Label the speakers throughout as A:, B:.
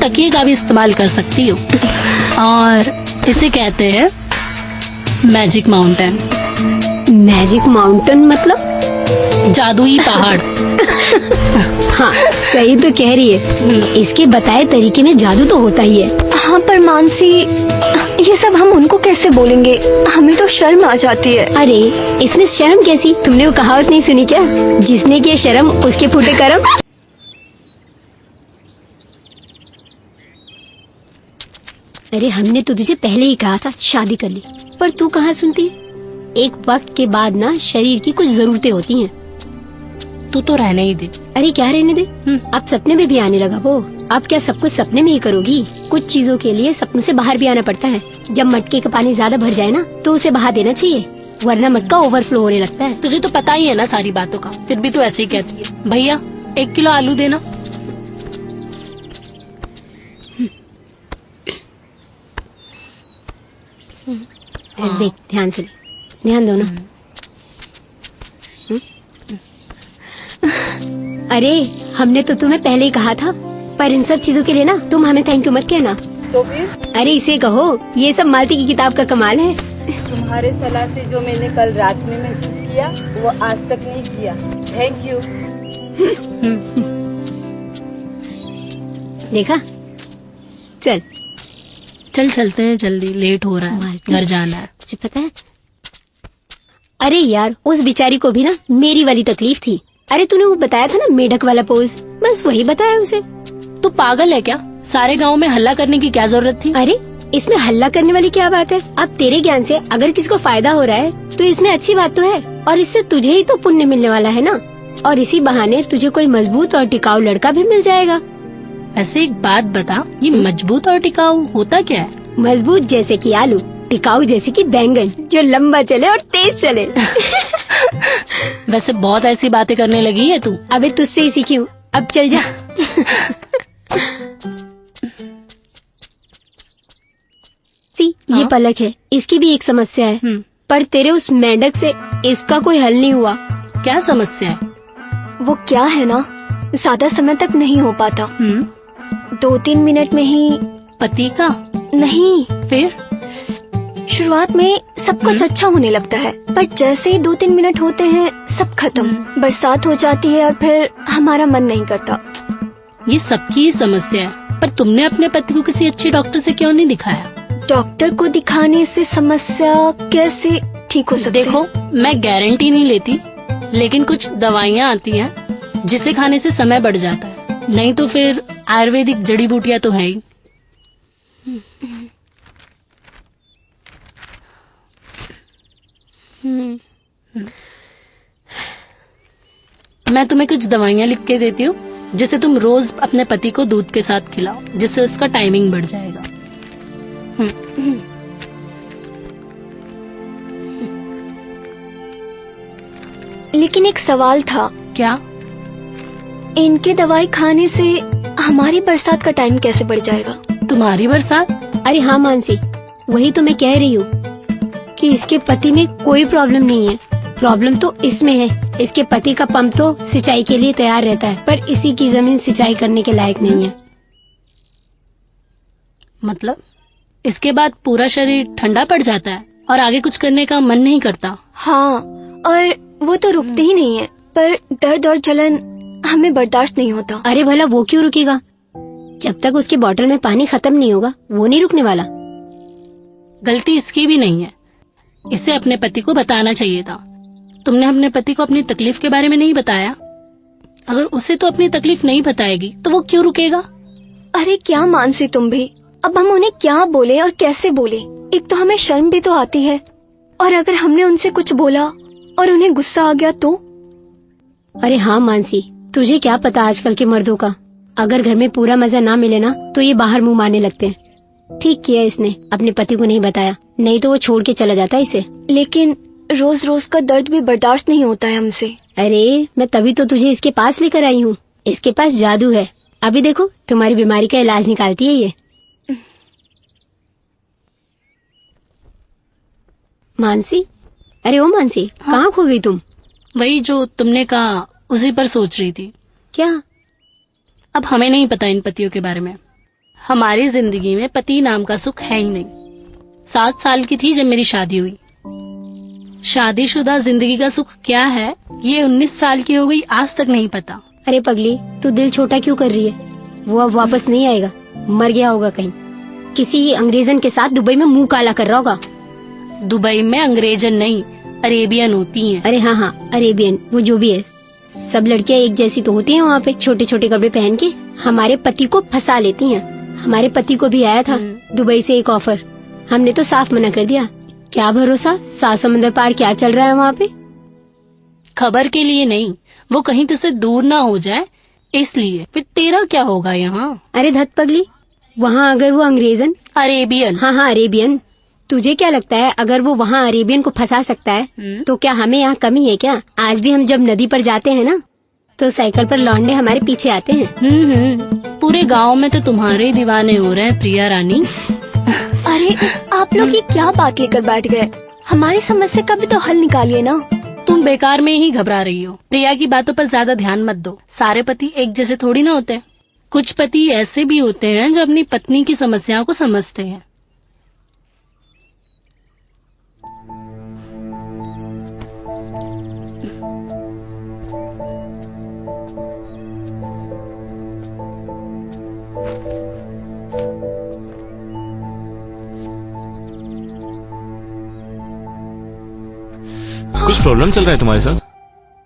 A: तकिए का भी इस्तेमाल कर सकती हो। और इसे कहते हैं मैजिक माउंटेन।
B: मैजिक माउंटेन मतलब?
A: जादुई पहाड़।
B: हाँ, सही तो कह रही है। इसके बताए तरीके में जादू तो होता ही है।
C: हाँ, पर मानसी, ये सब हम उनको कैसे बोलेंगे? हमें तो शर्म आ जाती है।
B: अरे इसमें शर्म कैसी? तुमने वो कहावत नहीं सुनी क्या? जिसने किया शर्म उसके फूटे करम। अरे हमने तो तुझे पहले ही कहा था शादी कर ली, पर तू कहाँ सुनती है? एक वक्त के बाद ना शरीर की कुछ जरूरतें होती हैं।
A: तू तो रहने ही दे।
B: अरे क्या रहने दे? अब सपने में भी आने लगा वो। अब क्या सब कुछ सपने में ही करोगी? कुछ चीजों के लिए सपनों से बाहर भी आना पड़ता है। जब मटके का पानी ज्यादा भर जाए ना तो उसे बहा देना चाहिए, वरना मटका ओवरफ्लो होने लगता है।
A: तुझे तो पता ही है ना सारी बातों का, फिर भी तू ऐसे ही कहती है। भैया 1 किलो आलू देना।
B: देख ध्यान से, ध्यान दो ना। अरे हमने तो तुम्हें पहले ही कहा था, पर इन सब चीजों के लिए ना तुम हमें थैंक यू मत कहना।
D: तो फिर
B: अरे इसे कहो, ये सब मालती की किताब का कमाल है।
D: तुम्हारे सलाह से जो मैंने कल रात में महसूस किया वो आज तक नहीं किया। Thank you.
B: देखा? चल
A: चल चलते हैं, जल्दी लेट हो रहा है,
B: मालती।
A: घर जाना है।
B: तुझे पता है? अरे यार उस बेचारी को भी ना मेरी वाली तकलीफ थी। अरे तूने वो बताया था ना मेढक वाला पोज, बस वही बताया उसे।
A: तू पागल है क्या? सारे गांव में हल्ला करने की क्या जरूरत थी?
B: अरे इसमें हल्ला करने वाली क्या बात है? अब तेरे ज्ञान से अगर किसी को फायदा हो रहा है तो इसमें अच्छी बात तो है, और इससे तुझे ही तो पुण्य मिलने वाला है ना। और इसी बहाने तुझे कोई मजबूत और टिकाऊ लड़का भी मिल जाएगा।
A: ऐसे एक बात बता, ये मजबूत और टिकाऊ होता क्या है?
B: मजबूत जैसे कि आलू, टिकाऊ जैसे कि बैंगन, जो लंबा चले और तेज चले।
A: वैसे बहुत ऐसी बातें करने लगी है तू।
B: अबे तुझसे ही सीखी हूँ, अब चल जा। ये
A: हाँ?
B: पलक है, इसकी भी एक समस्या है, पर तेरे उस मेंढक से इसका कोई हल नहीं हुआ।
A: क्या समस्या है?
C: वो क्या है ना, ज्यादा समय तक नहीं हो पाता। 2-3 मिनट में ही।
A: पति का?
C: नहीं,
A: फिर?
C: शुरुआत में सब कुछ अच्छा होने लगता है, पर जैसे ही 2-3 मिनट होते हैं सब खत्म। बरसात हो जाती है और फिर हमारा मन नहीं करता।
A: ये सबकी ही समस्या है, पर तुमने अपने पति को किसी अच्छे डॉक्टर से क्यों नहीं दिखाया?
C: डॉक्टर को दिखाने से समस्या कैसे ठीक हो सकती है?
A: देखो मैं गारंटी नहीं लेती, लेकिन कुछ दवाइयाँ आती हैं जिसे खाने से समय बढ़ जाता है, नहीं तो फिर आयुर्वेदिक जड़ी बूटियाँ तो है ही। मैं तुम्हें कुछ दवाइयाँ लिख के देती हूँ, जिसे तुम रोज अपने पति को दूध के साथ खिलाओ, जिससे उसका टाइमिंग बढ़ जाएगा।
C: लेकिन एक सवाल था।
A: क्या?
C: इनके दवाई खाने से हमारी बरसात का टाइम कैसे बढ़ जाएगा?
A: तुम्हारी बरसात?
B: अरे हाँ मानसी, वही तो मैं कह रही हूँ कि इसके पति में कोई प्रॉब्लम नहीं है। प्रॉब्लम तो इसमें है। इसके पति का पंप तो सिंचाई के लिए तैयार रहता है, पर इसी की जमीन सिंचाई करने के लायक नहीं है।
A: मतलब इसके बाद पूरा शरीर ठंडा पड़ जाता है और आगे कुछ करने का मन नहीं करता।
C: हाँ, और वो तो रुकते ही नहीं है, पर दर्द और जलन हमें बर्दाश्त नहीं होता।
B: अरे भला वो क्यों रुकेगा? जब तक उसके बोतल में पानी खत्म नहीं होगा वो नहीं रुकने वाला।
A: गलती इसकी भी नहीं है, इसे अपने पति को बताना चाहिए था। तुमने अपने पति को अपनी तकलीफ के बारे में नहीं बताया। अगर उसे तो अपनी तकलीफ नहीं बताएगी तो वो क्यों रुकेगा?
C: अरे क्या मानसी तुम भी, अब हम उन्हें क्या बोले और कैसे बोले? एक तो हमें शर्म भी तो आती है, और अगर हमने उनसे कुछ बोला और उन्हें गुस्सा आ गया तो?
B: अरे हाँ मानसी, तुझे क्या पता आजकल के मर्दों का। अगर घर में पूरा मजा ना मिले ना तो ये बाहर मुंह मारने लगते हैं। ठीक किया इसने अपने पति को नहीं बताया, नहीं तो वो छोड़ के चला जाता इसे।
C: लेकिन रोज रोज का दर्द भी बर्दाश्त नहीं होता है हमसे।
B: अरे मैं तभी तो तुझे इसके पास लेकर आई हूँ। इसके पास जादू है। अभी देखो तुम्हारी बीमारी का इलाज निकालती है ये। मानसी, अरे ओ मानसी,
A: हाँ?
B: कहाँ खो गई तुम?
A: वही जो तुमने कहा उसी पर सोच रही थी।
B: क्या?
A: अब हमें नहीं पता इन पतियों के बारे में। हमारी जिंदगी में पति नाम का सुख है ही नहीं। 7 साल की थी जब मेरी शादी हुई। शादीशुदा जिंदगी का सुख क्या है ये 19 साल की हो गई, आज तक नहीं पता।
B: अरे पगली, तू दिल छोटा क्यों कर रही है? वो अब वापस नहीं आएगा, मर गया होगा कहीं, किसी अंग्रेजन के साथ दुबई में मुंह काला कर रहा होगा।
A: दुबई में अंग्रेजन नहीं, अरेबियन होती हैं।
B: अरे हाँ, अरेबियन, वो जो भी है, सब लड़कियां एक जैसी तो होती हैं वहाँ पे, छोटे छोटे कपड़े पहन के हमारे पति को फंसा लेती हैं। हमारे पति को भी आया था दुबई से एक ऑफर, हमने तो साफ मना कर दिया। क्या भरोसा 7 समंदर पार क्या चल रहा है वहाँ पे।
A: खबर के लिए नहीं, वो कहीं तुझसे दूर ना हो जाए इसलिए। फिर तेरा क्या होगा यहाँ?
B: अरे धत पगली, वहाँ अगर वो अंग्रेजन,
A: अरेबियन।
B: हाँ अरेबियन, तुझे क्या लगता है अगर वो वहाँ अरेबियन को फंसा सकता है तो क्या हमें यहाँ कमी है क्या? आज भी हम जब नदी पर जाते हैं ना तो साइकिल पर लौंडे हमारे पीछे आते हैं।
A: पूरे गांव में तो तुम्हारे दीवाने हो रहे हैं प्रिया रानी।
C: अरे आप लोग ये क्या बात लेकर बैठ गए? हमारी समस्या का भी तो हल निकालिए ना।
A: तुम बेकार में ही घबरा रही हो। प्रिया की बातों पर ज्यादा ध्यान मत दो। सारे पति एक जैसे थोड़ी ना होते। कुछ पति ऐसे भी होते हैं जो अपनी पत्नी की समस्याओं को समझते हैं।
E: कुछ प्रॉब्लम चल रहा है तुम्हारे साथ?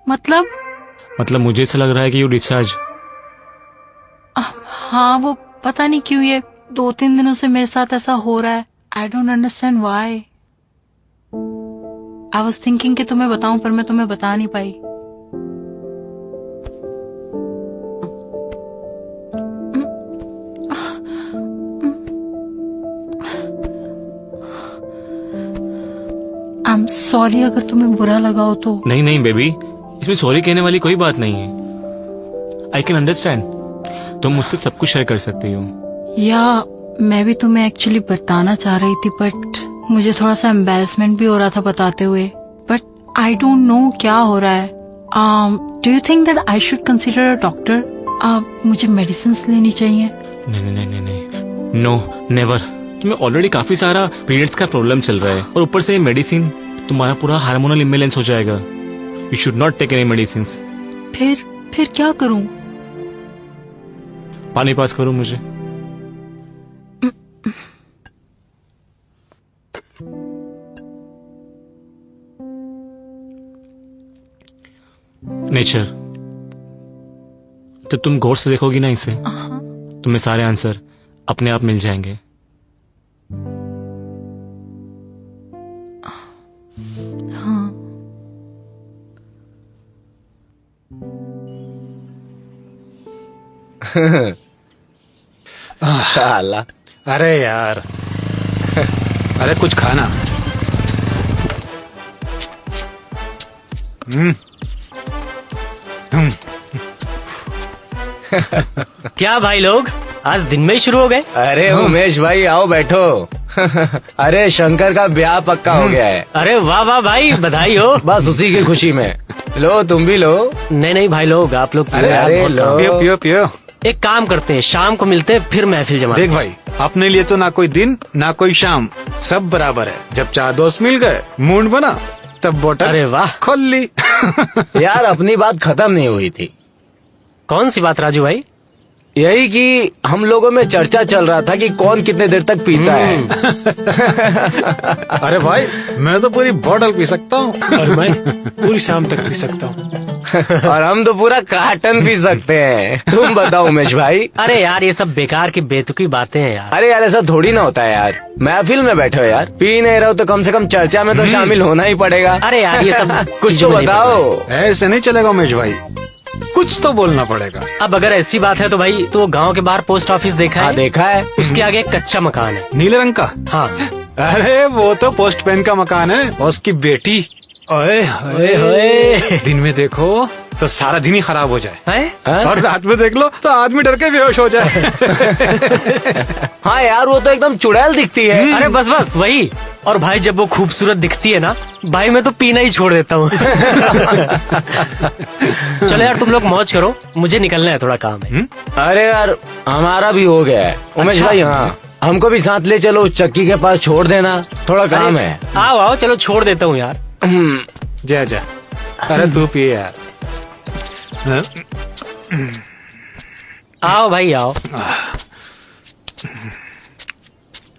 F: मतलब
E: मुझे ऐसा लग रहा है कि यू डिस्चार्ज।
F: हाँ, वो पता नहीं क्यों ये 2-3 दिनों से मेरे साथ ऐसा हो रहा है। I don't understand why. I was thinking कि तुम्हें बताऊं, पर मैं तुम्हें बता नहीं पाई। आई एम सॉरी अगर तुम्हें बुरा लगा हो तो।
E: नहीं बेबी, इसमें सॉरी कहने वाली कोई बात नहीं है। आई कैन अंडरस्टैंड, तुम मुझसे सब कुछ शेयर कर सकती हो।
F: या मैं भी तुम्हें एक्चुअली बताना चाह रही थी, बट मुझे थोड़ा सा एम्बैरेसमेंट भी हो रहा था बताते हुए। बट आई डोंट नो क्या हो रहा है। Do you think that I should consider a doctor? मुझे मेडिसिन लेनी चाहिए?
E: नहीं, नो नेवर। तुम्हें ऑलरेडी काफी सारा पीरियड्स का प्रॉब्लम चल रहा है और ऊपर से मेडिसिन, तुम्हारा पूरा हार्मोनल इम्बैलेंस हो जाएगा। You should not take any medicine.
F: फिर क्या करूं?
E: पानी पास करो मुझे। नेचर, तो तुम गौर से देखोगी ना इसे, तुम्हें सारे आंसर अपने आप मिल जाएंगे।
G: साला।
H: अरे यार, अरे कुछ खाना।
G: क्या भाई लोग, आज दिन में ही शुरू हो गए?
I: अरे उमेश भाई आओ बैठो। अरे शंकर का ब्याह पक्का हो गया है।
G: अरे वाह वाह भाई, बधाई हो।
I: बस उसी की खुशी में। लो तुम भी लो।
G: नहीं भाई लोग, आप लोग पियो यार,
I: अरे
G: बहुत
I: लो।
G: काम।
H: पियो।
G: एक काम करते हैं, शाम को मिलते हैं, फिर महफिल जमा।
H: देख भाई, अपने लिए तो ना कोई दिन ना कोई शाम, सब बराबर है। जब 4 दोस्त मिल गए, मूड बना, तब बोतल
G: अरे वाह,
H: खोल ली।
I: यार अपनी बात खत्म नहीं हुई थी।
G: कौन सी बात राजू भाई?
I: यही कि हम लोगों में चर्चा चल रहा था कि कौन कितने देर तक पीता है।
H: अरे भाई, मैं तो पूरी बोतल पी सकता हूँ।
G: और मैं पूरी शाम तक पी सकता हूँ।
I: और हम तो पूरा कार्टन पी सकते हैं। तुम बताओ उमेश भाई।
G: अरे यार, ये सब बेकार की बेतुकी बातें हैं यार।
I: अरे यार ऐसा थोड़ी ना होता है यार, महफिल में बैठे हो यार, पी नहीं रहे हो तो कम से कम चर्चा में तो शामिल होना ही पड़ेगा।
G: अरे यार ये सब
I: कुछ तो बताओ।
H: ऐसे नहीं चलेगा उमेश भाई, कुछ तो बोलना पड़ेगा।
G: अब अगर ऐसी बात है तो भाई, तो गांव के बाहर पोस्ट ऑफिस देखा
I: हाँ
G: है?
I: देखा है।
G: उसके आगे एक कच्चा मकान है,
H: नीले रंग का।
G: हाँ।
H: अरे वो तो पोस्टमैन का मकान है, उसकी बेटी ओए
G: ओए होए।
H: दिन में देखो तो सारा दिन ही खराब हो जाए
G: हैं?
H: और रात में देख लो तो आदमी डर के बेहोश हो जाए।
I: हाँ यार, वो तो एकदम चुड़ैल दिखती है।
G: अरे बस बस वही। और भाई जब वो खूबसूरत दिखती है ना भाई, मैं तो पीना ही छोड़ देता हूँ। चलो यार तुम लोग मौज करो, मुझे निकलना है, थोड़ा काम है।
I: अरे यार हमारा भी हो गया है उमेश
G: अच्छा?
I: भाई। हाँ, हमको भी साथ ले चलो, उस चक्की के पास छोड़ देना, थोड़ा काम
G: अरे,
I: है।
G: आओ आओ, चलो छोड़ देता हूँ यार।
H: जा जा। अरे तू पिए यार।
G: आओ भाई आओ।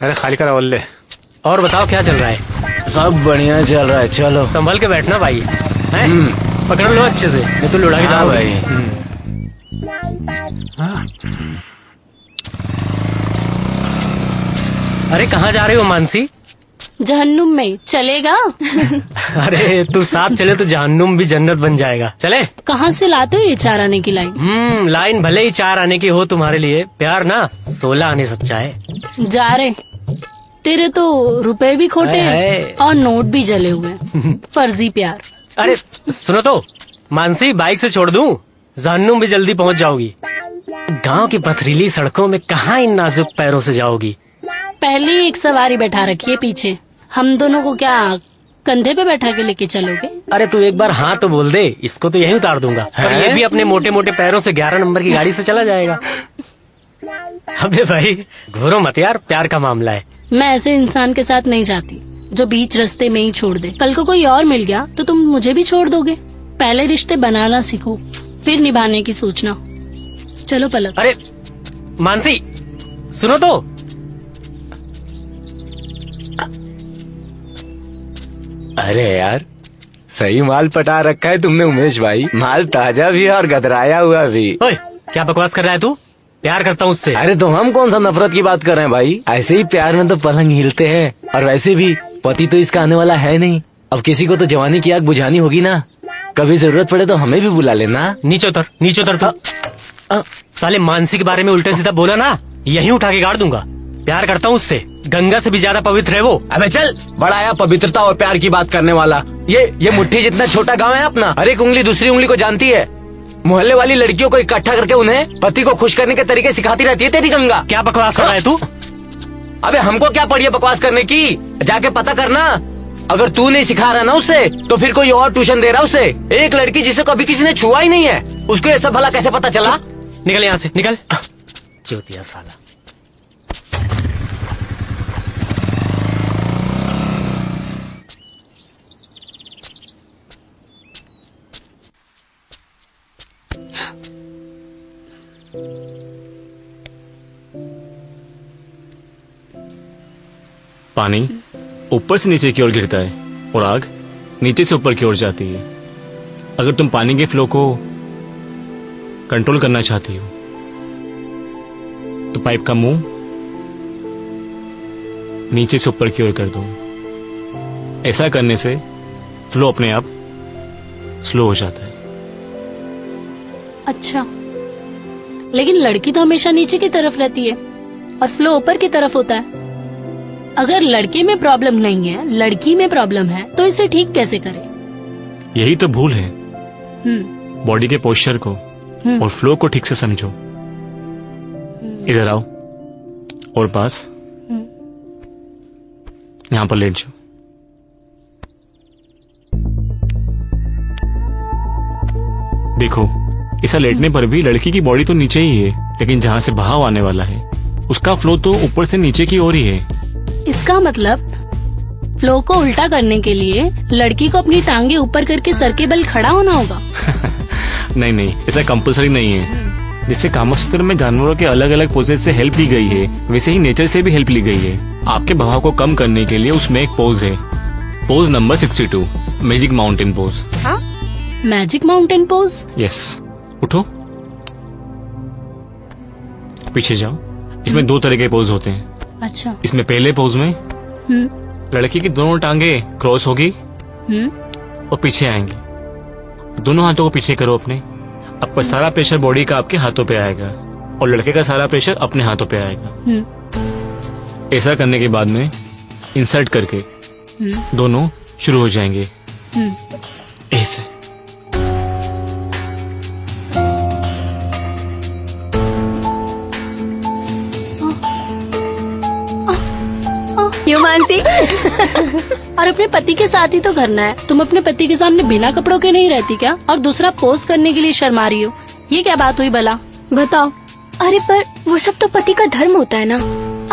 H: अरे खाली करा वल्ले।
G: और बताओ क्या चल रहा है?
I: सब बढ़िया चल रहा है, चलो।
G: संभल के बैठना भाई, हैं? पकड़ लो अच्छे से, नहीं तो लुढ़ा के
I: हाँ
G: जाओ
I: भाई।
G: अरे कहाँ जा रहे हो मानसी?
A: जहन्नुम में चलेगा?
G: अरे तू साथ चले तो जहन्नुम भी जन्नत बन जाएगा। चले।
A: कहाँ से लाते हो ये 4 आने की लाइन?
G: लाइन भले ही 4 आने की हो तुम्हारे लिए, प्यार ना 16 आने सच्चा है।
A: जा रे, तेरे तो रुपए भी खोटे
G: है।
A: और नोट भी जले हुए। फर्जी प्यार।
G: अरे सुनो तो मानसी, बाइक से छोड़ दूं, जहन्नुम भी जल्दी पहुंच जाओगी। गांव की पथरीली सड़कों में कहाँ इन नाजुक पैरों से जाओगी?
A: पहले ही एक सवारी बैठा रखी है पीछे, हम दोनों को क्या कंधे पे बैठा के लेके चलोगे?
G: अरे तू एक बार हाँ तो बोल दे, इसको तो यहीं उतार दूंगा और ये भी अपने मोटे मोटे पैरों से 11 नंबर की गाड़ी से चला जाएगा। अबे भाई घोरो मत यार, प्यार का मामला है।
A: मैं ऐसे इंसान के साथ नहीं जाती जो बीच रास्ते में ही छोड़ दे। कल को कोई और मिल गया तो तुम मुझे भी छोड़ दोगे। पहले रिश्ते बनाना सीखो, फिर निभाने की सोचना। चलो पलक।
G: अरे मानसी सुनो तो।
I: अरे यार सही माल पटा रखा है तुमने उमेश भाई, माल ताजा भी है और गदराया हुआ भी।
G: ओए क्या बकवास कर रहा है तू? प्यार करता हूँ उससे।
I: अरे तो हम कौन सा नफरत की बात कर रहे हैं भाई, ऐसे ही प्यार में तो पलंग हिलते हैं। और वैसे भी पति तो इसका आने वाला है नहीं, अब किसी को तो जवानी की आग बुझानी होगी ना। कभी जरूरत पड़े तो हमें भी बुला लेना।
G: नीचे उतर तू। साले मानसी के बारे में उल्टे सीधा बोला ना, यहीं उठा के गाड़ दूंगा। प्यार करता हूँ उससे, गंगा से भी ज्यादा पवित्र है वो।
I: अबे चल, बड़ा आया पवित्रता और प्यार की बात करने वाला। ये मुट्ठी जितना छोटा गांव है अपना, हर एक उंगली दूसरी उंगली को जानती है। मोहल्ले वाली लड़कियों को इकट्ठा करके उन्हें पति को खुश करने के तरीके सिखाती रहती है तेरी गंगा।
G: क्या बकवास कर रहा है तू?
I: अबे हमको क्या पड़ी है बकवास करने की, जाके पता करना। अगर तू नहीं सिखा रहा ना उसे, तो फिर कोई और ट्यूशन दे रहा उसे। एक लड़की जिसे कभी किसी ने छुआ ही नहीं है, उसको ये सब भला कैसे पता चला?
G: निकल यहाँ से, निकल। चौथिया साला।
E: पानी ऊपर से नीचे की ओर गिरता है और आग नीचे से ऊपर की ओर जाती है। अगर तुम पानी के फ्लो को कंट्रोल करना चाहती हो तो पाइप का मुंह नीचे से ऊपर की ओर कर दो। ऐसा करने से फ्लो अपने आप स्लो हो जाता है।
A: अच्छा, लेकिन लड़की तो हमेशा नीचे की तरफ रहती है और फ्लो ऊपर की तरफ होता है। अगर लड़के में प्रॉब्लम नहीं है, लड़की में प्रॉब्लम है, तो इसे ठीक कैसे करें?
E: यही तो भूल है। बॉडी के पोस्चर को
A: हम्म।
E: और फ्लो को ठीक से समझो। इधर आओ और पास यहां पर लेट जाओ। देखो, ऐसा लेटने पर भी लड़की की बॉडी तो नीचे ही है, लेकिन जहां से बहाव आने वाला है उसका फ्लो तो ऊपर से नीचे की ओर ही है।
A: इसका मतलब फ्लो को उल्टा करने के लिए लड़की को अपनी टांगे ऊपर करके सर के बल खड़ा होना होगा।
E: नहीं नहीं, ऐसा कंपलसरी नहीं है। जैसे कामसूत्र में जानवरों के अलग अलग पोजेज से हेल्प ली गई है, वैसे ही नेचर से भी हेल्प ली गई है। आपके बहाव को कम करने के लिए उसमें एक पोज है, pose number 62, magic mountain pose.
A: Magic mountain pose?
E: Yes. उठो, पीछे जाओ। इसमें 2 तरह के पोज होते हैं।
A: अच्छा।
E: इसमें पहले पोज में लड़की की दोनों टांगे क्रॉस होगी और पीछे आएंगी। दोनों हाथों को पीछे करो अपने। आपका सारा प्रेशर बॉडी का आपके हाथों पे आएगा और लड़के का सारा प्रेशर अपने हाथों पे आएगा। ऐसा करने के बाद में इंसर्ट करके दोनों शुरू हो जाएंगे। ऐसे
B: क्यों मानसी?
A: और अपने पति के साथ ही तो करना है। तुम अपने पति के सामने बिना कपड़ों के नहीं रहती क्या? और दूसरा पोस्ट करने के लिए शर्मा रही हो। ये क्या बात हुई भला?
B: बताओ।
C: अरे पर वो सब तो पति का धर्म होता है ना।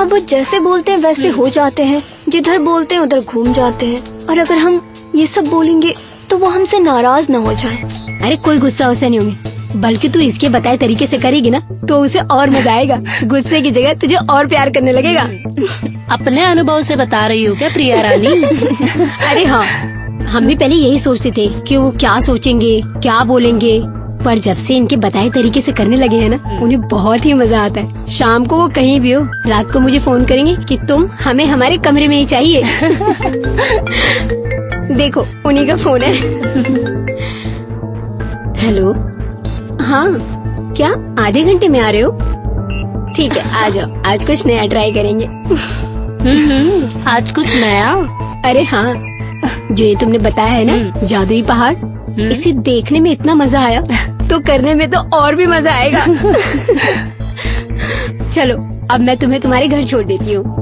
C: अब वो जैसे बोलते हैं वैसे हो जाते हैं, जिधर बोलते हैं उधर घूम जाते हैं। और अगर हम ये सब बोलेंगे तो वो हमसे नाराज ना हो जाए।
B: अरे कोई गुस्सा वैसा नहीं होंगे, बल्कि तू इसके बताए तरीके से करेगी ना तो उसे और मजा आएगा। गुस्से की जगह तुझे और प्यार करने लगेगा।
A: अपने अनुभव से बता रही हो क्या प्रिया रानी?
B: अरे हाँ, हम भी पहले यही सोचते थे कि वो क्या सोचेंगे, क्या बोलेंगे, पर जब से इनके बताए तरीके से करने लगे हैं ना, उन्हें बहुत ही मजा आता है। शाम को वो कहीं भी हो, रात को मुझे फोन करेंगे कि तुम हमें हमारे कमरे में ही चाहिए। देखो उन्हीं का फोन है। हेलो, हाँ क्या आधे घंटे में आ रहे हो? ठीक है आ जाओ, आज कुछ नया ट्राई करेंगे।
A: आज कुछ नया?
B: अरे हाँ, जो ये तुमने बताया है ना जादुई पहाड़, इसे देखने में इतना मजा आया तो करने में तो और भी मजा आएगा। चलो अब मैं तुम्हें तुम्हारे घर छोड़ देती हूँ।